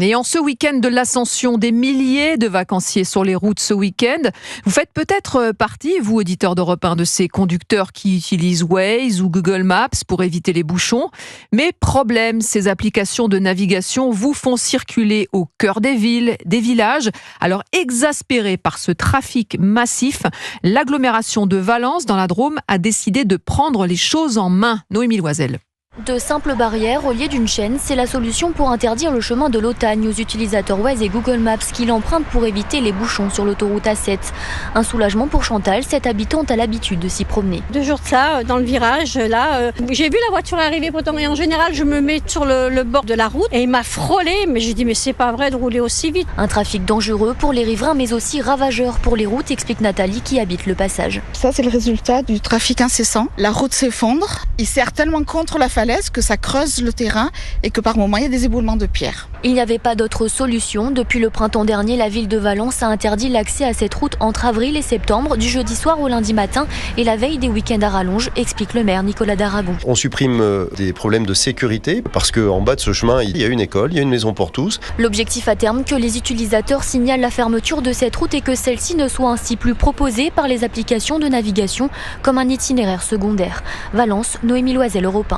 Et en ce week-end de l'Ascension, des milliers de vacanciers sur les routes ce week-end. Vous faites peut-être partie, vous, auditeurs d'Europe 1, de ces conducteurs qui utilisent Waze ou Google Maps pour éviter les bouchons. Mais problème, ces applications de navigation vous font circuler au cœur des villes, des villages. Alors, exaspéré par ce trafic massif, l'agglomération de Valence, dans la Drôme, a décidé de prendre les choses en main. Noémie Loisel. De simples barrières reliées d'une chaîne, c'est la solution pour interdire le chemin de l'Otagne aux utilisateurs Waze et Google Maps qui l'empruntent pour éviter les bouchons sur l'autoroute A7. Un soulagement pour Chantal, cette habitante a l'habitude de s'y promener. 2 jours de ça, dans le virage, là, j'ai vu la voiture arriver pourtant et en général je me mets sur le bord de la route et il m'a frôlé, mais j'ai dit mais c'est pas vrai de rouler aussi vite. Un trafic dangereux pour les riverains mais aussi ravageur pour les routes, explique Nathalie qui habite le passage. Ça c'est le résultat du trafic incessant. La route s'effondre, il serre tellement contre la falaise que ça creuse le terrain et que par moments il y a des éboulements de pierre. Il n'y avait pas d'autre solution. Depuis le printemps dernier, la ville de Valence a interdit l'accès à cette route entre avril et septembre, du jeudi soir au lundi matin et la veille des week-ends à rallonge, explique le maire Nicolas Daragon. On supprime des problèmes de sécurité parce qu'en bas de ce chemin, il y a une école, il y a une maison pour tous. L'objectif à terme, que les utilisateurs signalent la fermeture de cette route et que celle-ci ne soit ainsi plus proposée par les applications de navigation comme un itinéraire secondaire. Valence, Noémie Loisel, Europe 1.